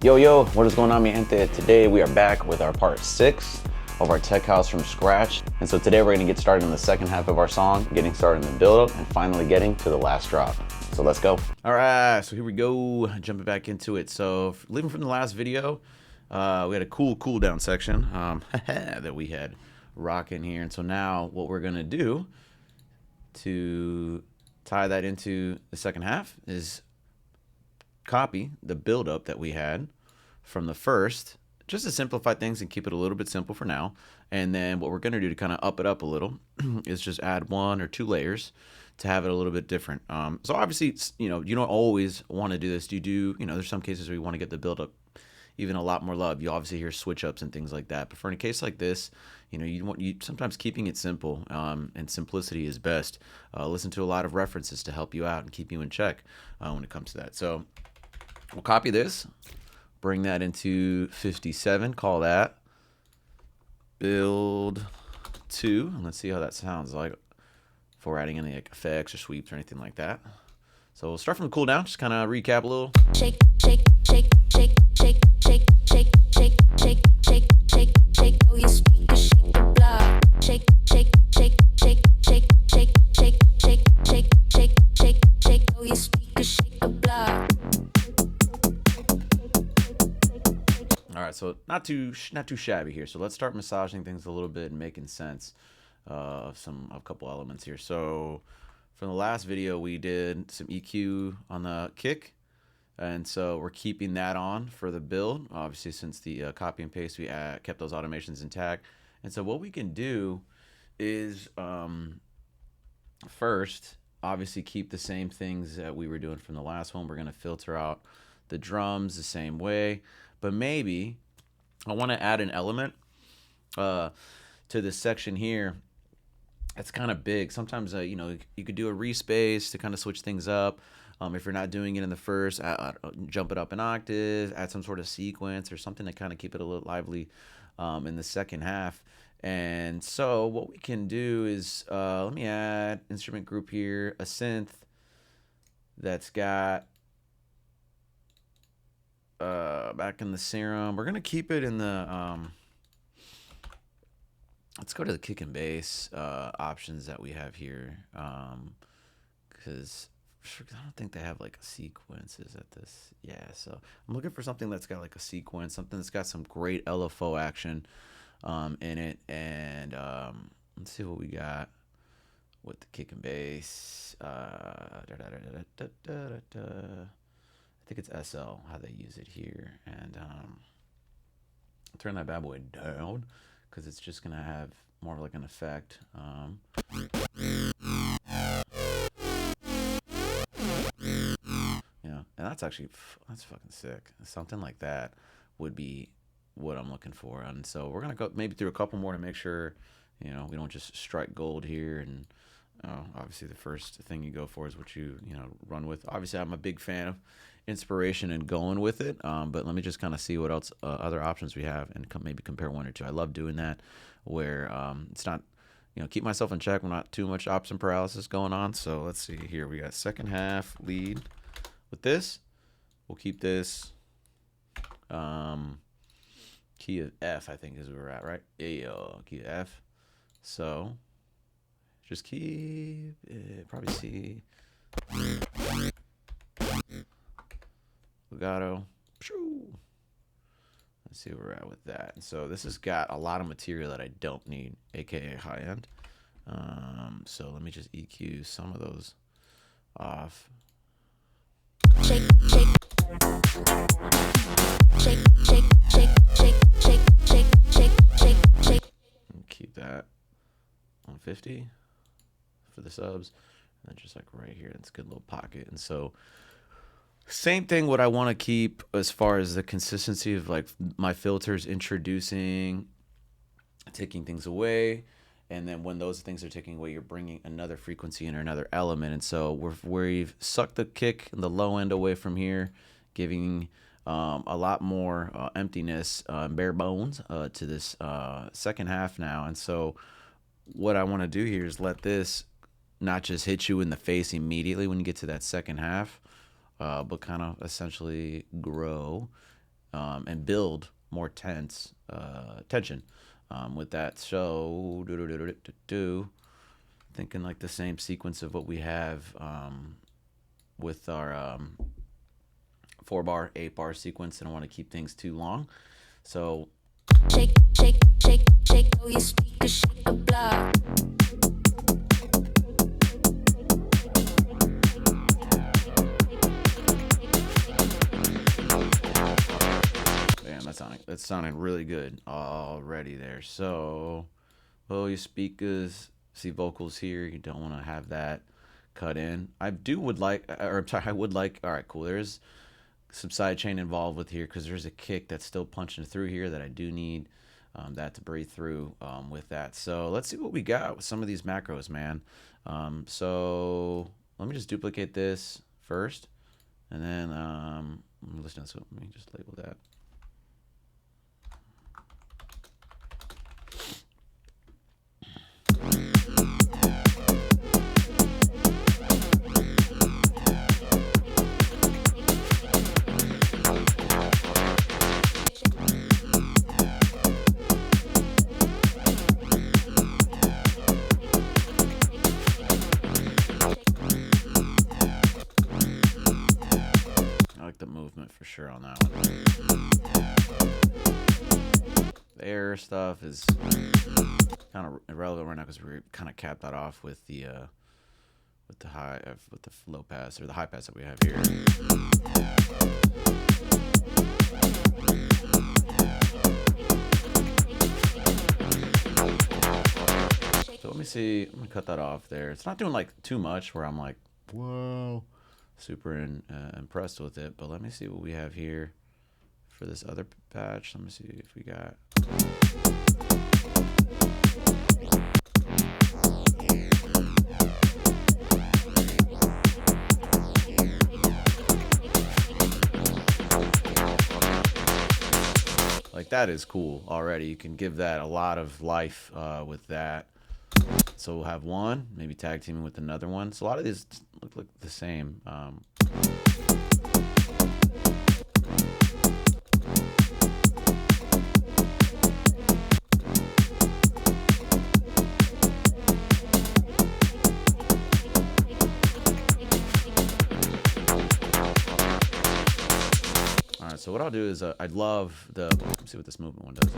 Yo, what is going on, mi gente? Today we are back with our part 6 of our tech house from scratch. And so today we're going to get started in the second half of our song, getting started in the build up and finally getting to the last drop. So let's go. All right, so here we go, jumping back into it. So leaving from the last video, we had a cool down section that we had rocking here. And so now what we're going to do to tie that into the second half is copy the buildup that we had from the first, just to simplify things and keep it a little bit simple for now. And then what we're going to do to kind of up it up a little is just add 1 or 2 layers to have it a little bit different. So obviously, you don't always want to do this. You do, there's some cases where you want to get the buildup even a lot more love. You obviously hear switch ups and things like that. But for in a case like this, you sometimes keeping it simple, and simplicity is best. Listen to a lot of references to help you out and keep you in check when it comes to that. So we'll copy this, bring that into 57, call that build 2, and let's see how that sounds like before adding any like effects or sweeps or anything like that. So we'll start from the cooldown, just kind of recap a little. Shake, shake, shake, shake, shake, shake, shake, shake, shake, shake, shake, shake, oh you speaker, shake the block. Shake, shake, shake, shake, shake, shake, shake, shake, shake, shake, shake, shake, oh you speaker, shake the block. All right, so not too shabby here. So let's start massaging things a little bit and making sense of a couple elements here. So from the last video, we did some EQ on the kick, and so we're keeping that on for the build. Obviously, since the copy and paste, we kept those automations intact. And so what we can do is first, obviously, keep the same things that we were doing from the last one. We're going to filter out the drums the same way. But maybe I want to add an element to this section here that's kind of big. Sometimes, you could do a respace to kind of switch things up. If you're not doing it in the first, jump it up an octave, add some sort of sequence or something to kind of keep it a little lively in the second half. And so what we can do is, let me add instrument group here, a synth that's got back in the serum. We're gonna keep it in the let's go to the kick and bass options that we have here, because I don't think they have like sequences at this. Yeah, so I'm looking for something that's got like a sequence, something that's got some great LFO action in it. And let's see what we got with the kick and bass. I think it's SL, how they use it here. And turn that bad boy down because it's just going to have more of like an effect. And that's fucking sick. Something like that would be what I'm looking for. And so we're going to go maybe through a couple more to make sure, we don't just strike gold here. And obviously the first thing you go for is what you run with. Obviously I'm a big fan of inspiration and going with it, but let me just kind of see what else other options we have and maybe compare 1 or 2. I love doing that where it's not, keep myself in check when not too much option paralysis going on. So let's see here, we got second half lead with this. We'll keep this key of F, I think is where we're at, right? Key of F. So just keep probably C, legato. Let's see where we're at with that. And so this has got a lot of material that I don't need, aka high end. So let me just EQ some of those off. Shake, shake, shake, shake, shake, shake, shake, shake, shake, shake, shake. Keep that on 50 for the subs, and then just like right here, it's a good little pocket. And so same thing, what I want to keep as far as the consistency of like my filters introducing, taking things away, and then when those things are taking away, you're bringing another frequency in or another element. And so we've sucked the kick and the low end away from here, giving a lot more emptiness, bare bones to this second half now. And so what I want to do here is let this not just hit you in the face immediately when you get to that second half, but kind of essentially grow and build more tension with that. So thinking like the same sequence of what we have with our 4-bar, 8-bar sequence. I don't want to keep things too long. So Shake, shake, shake, shake, oh, your speakers shake the block. man, that's sounding really good already there. So, well, your speakers, see vocals here. You don't want to have that cut in. I would like, or I'm sorry, I would like. All right, cool. There's some side chain involved with here because there's a kick that's still punching through here that I do need that to breathe through with that. So let's see what we got with some of these macros, man. So let me just duplicate this first, and then listen. So let me just label that. The movement for sure on that one. The air stuff is kind of irrelevant right now because we kind of capped that off with the low pass or the high pass that we have here. So let me see. I'm gonna cut that off there. It's not doing like too much where I'm like, whoa, super impressed with it. But let me see what we have here for this other patch. Let me see if we got. Like that is cool already. You can give that a lot of life with that. So we'll have one, maybe tag teaming with another one. So a lot of these look like the same. All right, so what I'll do is I'd love the, let's see what this movement one does.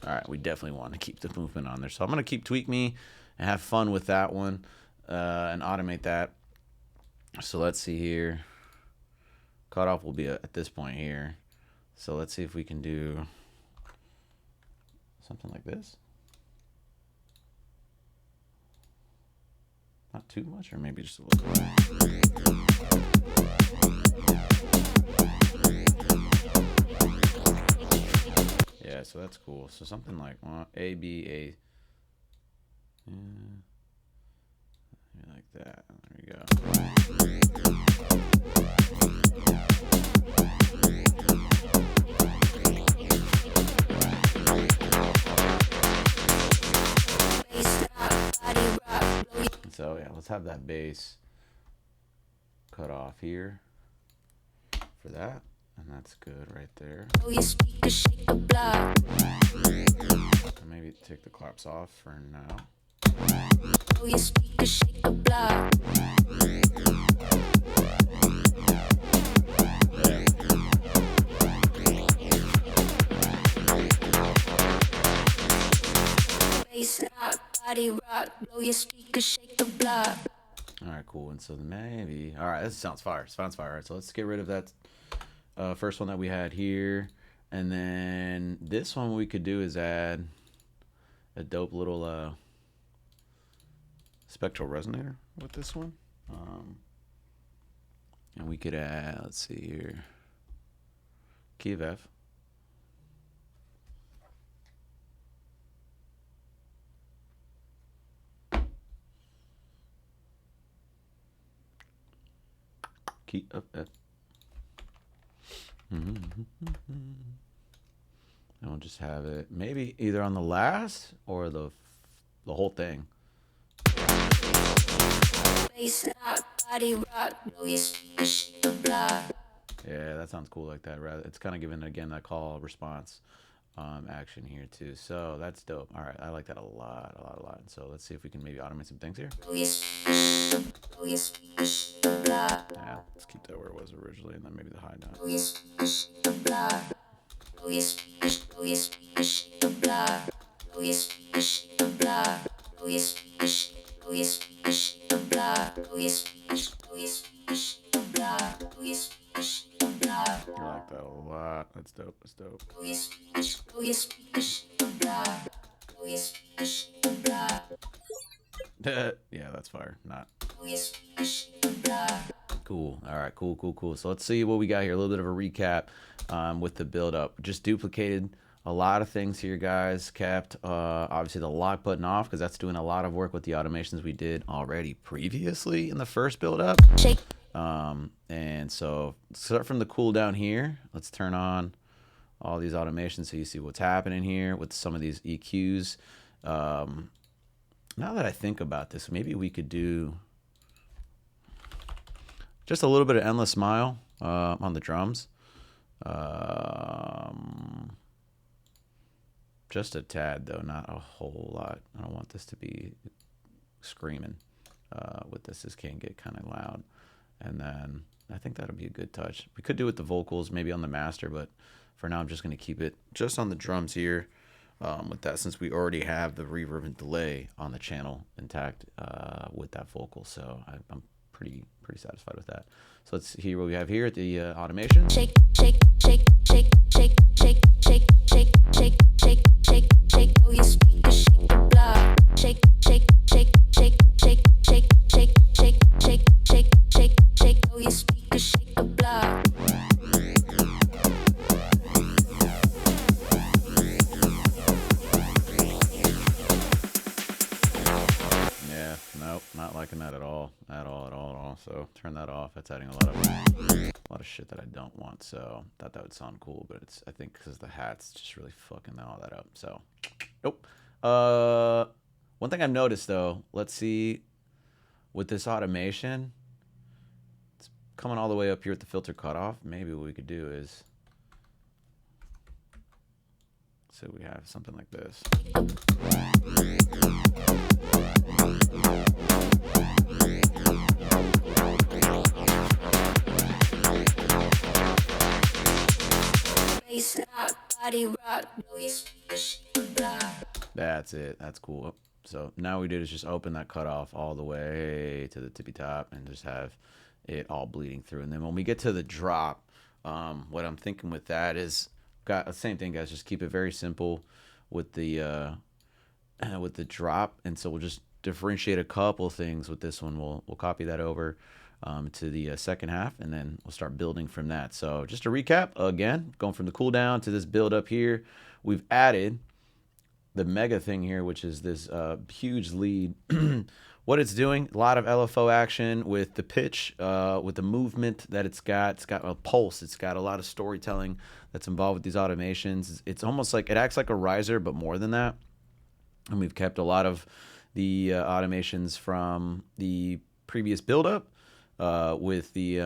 All right, we definitely want to keep the movement on there. So I'm going to keep Tweak Me and have fun with that one and automate that. So let's see here. Cutoff will be at this point here. So let's see if we can do something like this. Not too much, or maybe just a little bit. Yeah, so that's cool. So something like A, B, A. Yeah, like that. There we go. So yeah, let's have that bass cut off here for that, and that's good right there. Maybe take the claps off for now. Body rock, blow your speakers, shake the block. All right, cool. And so maybe, all right, this sounds fire. Sounds fire. All right, so let's get rid of that first one that we had here. And then this one we could do is add a dope little spectral resonator with this one. And we could add, let's see here, key of F. Key of F. And we'll just have it maybe either on the last or the whole thing. body rock, know you shake the block. Yeah, that sounds cool like that. Rather, it's kind of giving again that call response action here too. So that's dope. All right, I like that a lot, a lot, a lot. So let's see if we can maybe automate some things here. Know you shake the block. Yeah, let's keep that where it was originally, and then maybe the high note. Know you shake the block. Know you shake the block. Know you shake the block. Know you shake the block. Know you shake the block. Know you shake the block. I like that a lot. That's dope. That's dope. Know you shake the block. Know you shake the block. Yeah, that's fire. Not Know you shake the block. cool. All right, cool, cool, cool. So let's see what we got here. A little bit of a recap with the build up. Just duplicated a lot of things here, guys. Kept obviously the lock button off because that's doing a lot of work with the automations we did already previously in the first build up. Shake. And so start from the cooldown here. Let's turn on all these automations so you see what's happening here with some of these EQs. Now that I think about this, maybe we could do just a little bit of Endless Smile on the drums. Just a tad, though, not a whole lot. I don't want this to be screaming with this. This can get kind of loud. And then I think that'll be a good touch. We could do it with the vocals, maybe on the master, but for now I'm just going to keep it just on the drums here with that, since we already have the reverb and delay on the channel intact with that vocal. So I'm pretty satisfied with that. So let's hear what we have here at the automation. Shake, shake, shake, shake, shake, shake, shake, shake, shake, shake, shake, shake. Oh, you speaker, shake the block. Shake, shake, shake, shake, shake, shake, shake, shake, shake, shake, shake, shake. Oh, you speaker, shake the block. Yeah, nope, not liking that at all, at all, at all, at all. So turn that off. That's adding a lot of shit that I don't want. So thought that would sound cool, but it's, I think because the hat's just really fucking all that up. So nope. One thing I've noticed though, let's see with this automation, it's coming all the way up here with the filter cutoff. Maybe what we could do is, so we have something like this. Bass rock, body rock. Oh, you speaker, shake the block. That's it. That's cool. So now we did is just open that cutoff all the way to the tippy top and just have it all bleeding through. And then when we get to the drop, what I'm thinking with that is got the same thing, guys. Just keep it very simple with the drop. And so we'll just differentiate a couple things with this one. We'll copy that over to the second half, and then we'll start building from that. So just to recap again, going from the cooldown to this build up here, we've added the mega thing here, which is this huge lead. What it's doing, a lot of LFO action with the pitch, with the movement that it's got a pulse, it's got a lot of storytelling that's involved with these automations. It's almost like it acts like a riser, but more than that. And we've kept a lot of the automations from the previous buildup with the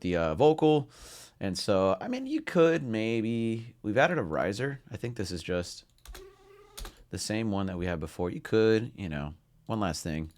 vocal. And so, I mean, you could maybe, we've added a riser. I think this is just the same one that we had before. You could, you know, one last thing,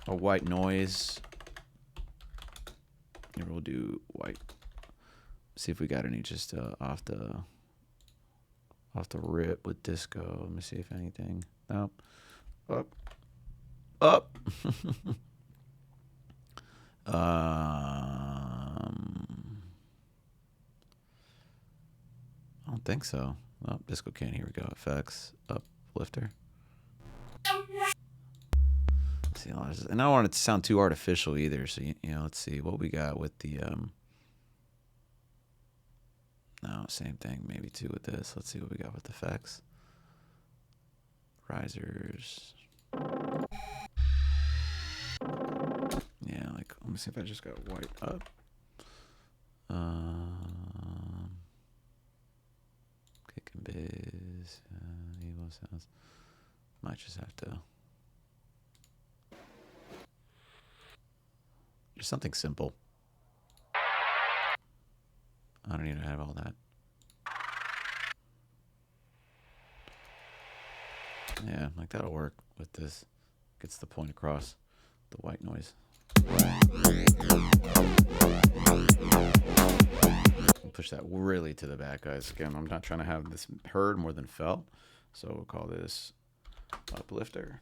a white noise. Here we'll do white. See if we got any just off the rip with disco. Let me see if anything. Nope. Up. I don't think so. Oh, disco can. Here we go. Effects. Uplifter. See, and I don't want it to sound too artificial either. So you know, let's see what we got with the no, same thing maybe too with this. Let's see what we got with effects. Risers. Yeah, like let me see if I just got white up. Kick and bass, evil sounds. Might just have to Just something simple. I don't need to have all that. Yeah, like that'll work with this. Gets the point across. The white noise. Push that really to the back, guys. Again, I'm not trying to have this heard more than felt. So we'll call this uplifter.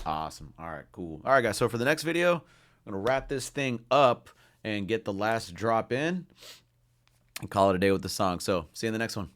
Awesome. All right, cool. All right, guys. So for the next video, I'm going to wrap this thing up and get the last drop in and call it a day with the song. So see you in the next one.